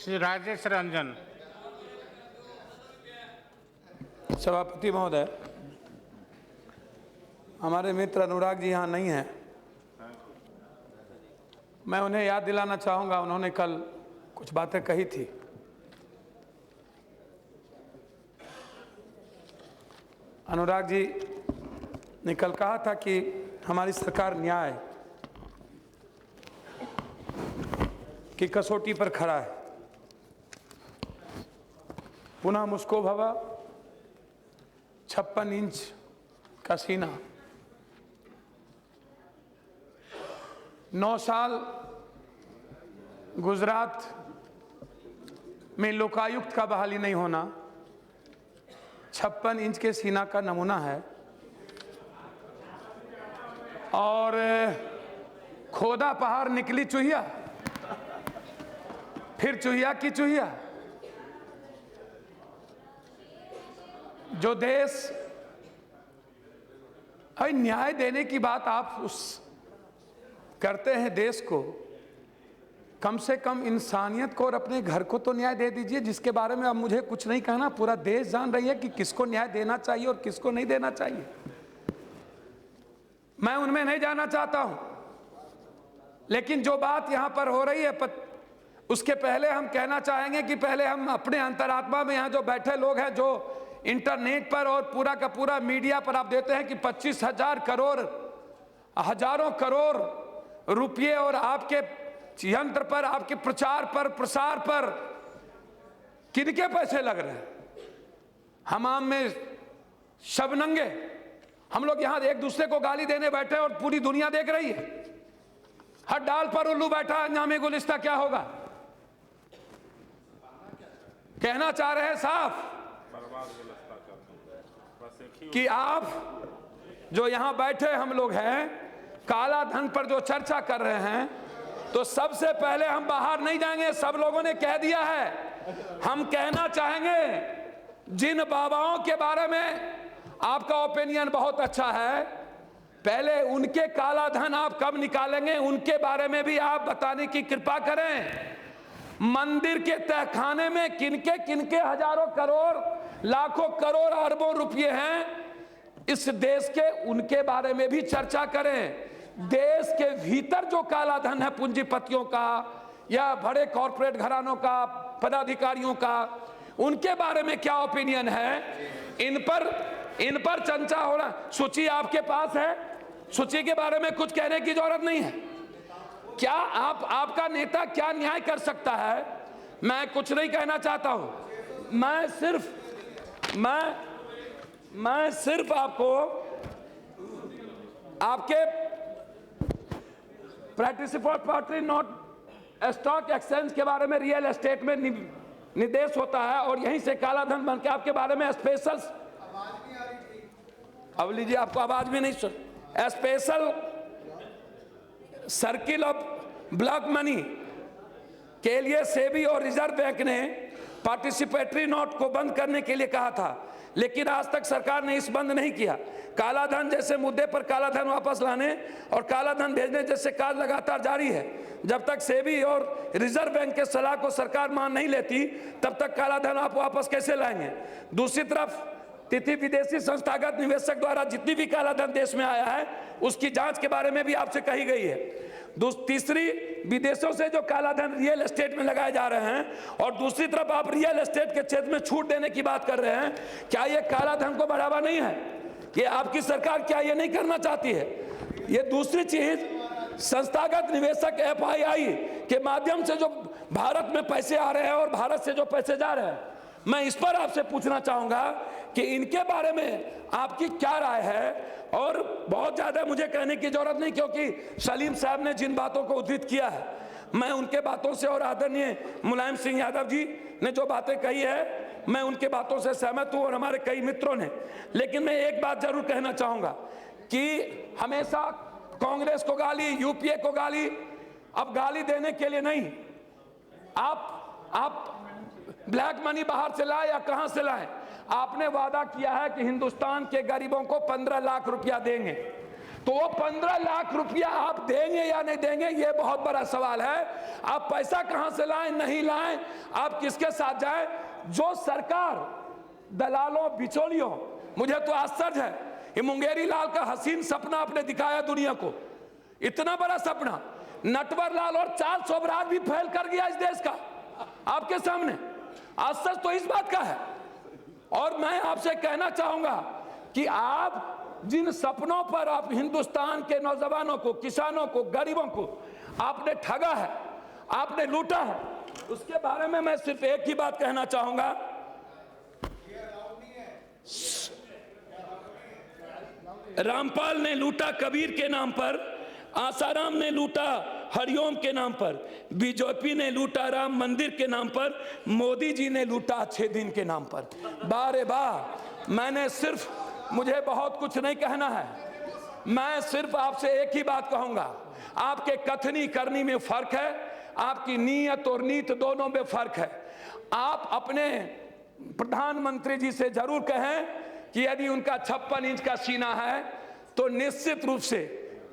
श्री राजेश रंजन। सभापति महोदय, हमारे मित्र अनुराग जी यहाँ नहीं हैं। मैं उन्हें याद दिलाना चाहूँगा, उन्होंने कल कुछ बातें कही थी। अनुराग जी ने कल कहा था कि हमारी सरकार न्याय की कसौटी पर खड़ा है। पुनः मुझको भवा 56 इंच का सीना, 9 साल गुजरात में लोकायुक्त का बहाली नहीं होना 56 इंच के सीना का नमूना है। और खोदा पहाड़ निकली चूहिया, फिर चूहिया की चूहिया। जो देश न्याय देने की बात आप उस करते हैं देश को, कम से कम इंसानियत को और अपने घर को तो न्याय दे दीजिए, जिसके बारे में अब मुझे कुछ नहीं कहना। पूरा देश जान रही है कि किसको न्याय देना चाहिए और किसको नहीं देना चाहिए। मैं उनमें नहीं जाना चाहता हूं, लेकिन जो बात यहां पर हो रही है उसके पहले हम कहना चाहेंगे कि पहले हम अपने अंतरात्मा में, यहां जो बैठे लोग हैं, जो इंटरनेट पर और पूरा का पूरा मीडिया पर आप देते हैं कि 25,000 करोड़, हजारों करोड़ रुपये और आपके यंत्र पर, आपके प्रचार पर, प्रसार पर किनके पैसे लग रहे हैं? हमाम में शबनंगे हम लोग यहां एक दूसरे को गाली देने बैठे और पूरी दुनिया देख रही है। हर डाल पर उल्लू बैठा, अंजामे गुलिस्ता क्या होगा? कहना चाह रहे हैं साफ कि आप जो यहां बैठे हम लोग हैं, काला धन पर जो चर्चा कर रहे हैं, तो सबसे पहले हम बाहर नहीं जाएंगे। सब लोगों ने कह दिया है। हम कहना चाहेंगे जिन बाबाओं के बारे में आपका ओपिनियन बहुत अच्छा है, पहले उनके काला धन आप कब निकालेंगे, उनके बारे में भी आप बताने की कृपा करें। मंदिर के तहखाने में किनके किनके हजारों करोड़, लाखों करोड़, अरबों रुपये हैं इस देश के, उनके बारे में भी चर्चा करें। देश के भीतर जो काला धन है पूंजीपतियों का या बड़े कॉरपोरेट घरानों का, पदाधिकारियों का, उनके बारे में क्या ओपिनियन है? इन पर चर्चा हो रहा। सूची आपके पास है, सूची के बारे में कुछ कहने की जरूरत नहीं है। क्या आपका नेता क्या न्याय कर सकता है? मैं कुछ नहीं कहना चाहता हूं। मैं सिर्फ आपको आपके पार्टिसिपेटरी नोट स्टॉक एक्सचेंज के बारे में, रियल एस्टेट में निर्देश होता है और यहीं से काला धन बन के आपके बारे में स्पेशल, अब लीजिए आपको आवाज भी नहीं सुन, special circle of black money के लिए सेबी और रिजर्व बैंक ने पार्टिसिपेटरी नोट को बंद करने के लिए कहा था, लेकिन आज तक सरकार ने इस बंद नहीं किया। काला धन जैसे मुद्दे पर काला धन वापस लाने और काला धन भेजने जैसे कार्य लगातार जारी है। जब तक सेबी और रिजर्व बैंक के सलाह को सरकार मान नहीं लेती, तब तक काला धन आप वापस कैसे लाएंगे? दूसरी तरफ तिथि विदेशी संस्थागत निवेशक द्वारा जितनी भी काला धन देश में आया है, उसकी जांच के बारे में भी आपसे कही गई है। तीसरी, विदेशों से जो काला धन रियल एस्टेट में लगाए जा रहे हैं, और दूसरी तरफ आप रियल एस्टेट के क्षेत्र में छूट देने की बात कर रहे हैं। क्या ये काला धन को बढ़ावा नहीं है? ये आपकी सरकार क्या ये नहीं करना चाहती है? ये दूसरी चीज, संस्थागत निवेशक FII के माध्यम से जो भारत में पैसे आ रहे हैं और भारत से जो पैसे जा रहे हैं, मैं इस पर आपसे पूछना चाहूंगा कि इनके बारे में आपकी क्या राय है? और बहुत ज्यादा मुझे कहने की जरूरत नहीं, क्योंकि सलीम साहब ने जिन बातों को उद्धृत किया है, मैं उनके बातों से, और आदरणीय मुलायम सिंह यादव जी ने जो बातें कही है, मैं उनके बातों से सहमत हूं, और हमारे कई मित्रों ने। लेकिन मैं एक बात जरूर कहना चाहूंगा कि हमेशा कांग्रेस को गाली, यूपीए को गाली, अब गाली देने के लिए नहीं, आप ब्लैक मनी बाहर से लाए या कहां से लाए, आपने वादा किया है कि हिंदुस्तान के गरीबों को 15 लाख रुपया देंगे। तो वो 15 लाख रुपया आप देंगे या नहीं देंगे, ये बहुत बड़ा सवाल है। आप पैसा कहां से लाएं, नहीं लाएं, आप किसके साथ जाएं? जो सरकार दलालों बिचौलियों, मुझे तो आश्चर्य है, ये मुंगेरी लाल का हसीन सपना आपने दिखाया दुनिया को, इतना बड़ा सपना। नटवर लाल और चार्ल्स सोबराज भी फेल कर गया इस देश का आपके सामने। आश्चर्य तो इस बात का है। और मैं आपसे कहना चाहूंगा कि आप जिन सपनों पर आप हिंदुस्तान के नौजवानों को, किसानों को, गरीबों को आपने ठगा है, आपने लूटा है, उसके बारे में मैं सिर्फ एक ही बात कहना चाहूंगा। रामपाल ने लूटा कबीर के नाम पर, आसाराम ने लूटा हरिओम के नाम पर, बीजेपी ने लूटा राम मंदिर के नाम पर, मोदी जी ने लूटा अच्छे दिन के नाम पर। बारे बार मैंने सिर्फ, मुझे बहुत कुछ नहीं कहना है, मैं सिर्फ आपसे एक ही बात कहूंगा, आपके कथनी करनी में फर्क है, आपकी नीयत और नीत दोनों में फर्क है। आप अपने प्रधानमंत्री जी से जरूर कहें कि यदि उनका 56 इंच का सीना है तो निश्चित रूप से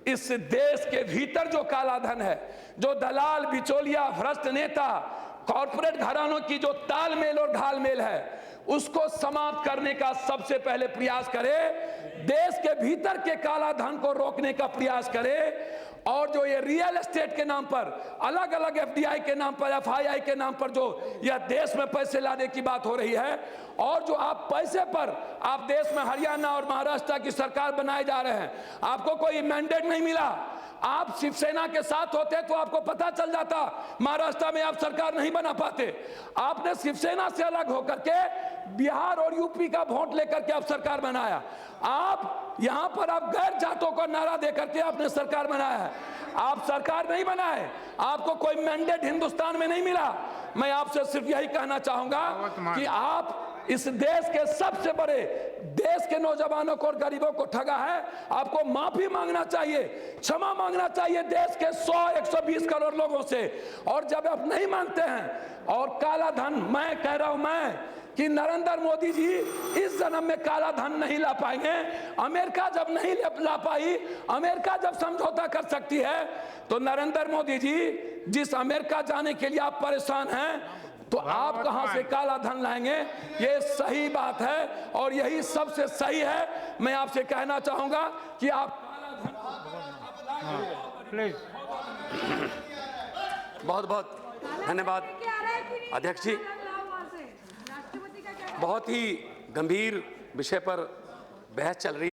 इस देश के भीतर जो काला धन है, जो दलाल बिचौलिया भ्रष्ट नेता कॉर्पोरेट घरानों की जो तालमेल और घालमेल है, उसको समाप्त करने का सबसे पहले प्रयास करे। देश के भीतर के काला धन को रोकने का प्रयास करे। और जो ये रियल एस्टेट के नाम पर, अलग अलग एफडीआई के नाम पर, एफआईआई के नाम पर जो यह देश में पैसे लाने की बात हो रही है, और जो आप पैसे पर आप देश में हरियाणा और महाराष्ट्र की सरकार बनाए जा रहे हैं, आपको कोई मैंडेट नहीं मिला। आप शिवसेना के साथ होते तो आपको पता चल जाता, महाराष्ट्र में आप सरकार नहीं बना पाते। आपने शिवसेना से अलग होकर के बिहार और यूपी का वोट लेकर के आप सरकार बनाया। आप यहां पर आप गैर जातों का नारा देकर के आपने सरकार बनाया है। आप सरकार नहीं बनाए, आपको कोई मैंडेट हिंदुस्तान में नहीं मिला। मैं आपसे सिर्फ यही कहना चाहूंगा कि आप इस देश के सबसे बड़े, देश के नौजवानों को और गरीबों को ठगा है। आपको माफी मांगना चाहिए, क्षमा मांगना चाहिए देश के 100-120 करोड़ लोगों से। और जब आप नहीं मांगते हैं, और काला धन, मैं कह रहा हूं मैं कि नरेंद्र मोदी जी इस जन्म में काला धन नहीं ला पाएंगे। अमेरिका जब नहीं ला पाई, अमेरिका जब समझौता कर सकती है, तो नरेंद्र मोदी जी जिस अमेरिका जाने के लिए आप परेशान हैं, तो आप कहां से काला धन लाएंगे? ये सही बात है और यही सबसे सही है। मैं आपसे कहना चाहूंगा कि आप काला धन, बहुत बहुत धन्यवाद अध्यक्ष जी। बहुत ही गंभीर विषय पर बहस चल रही है।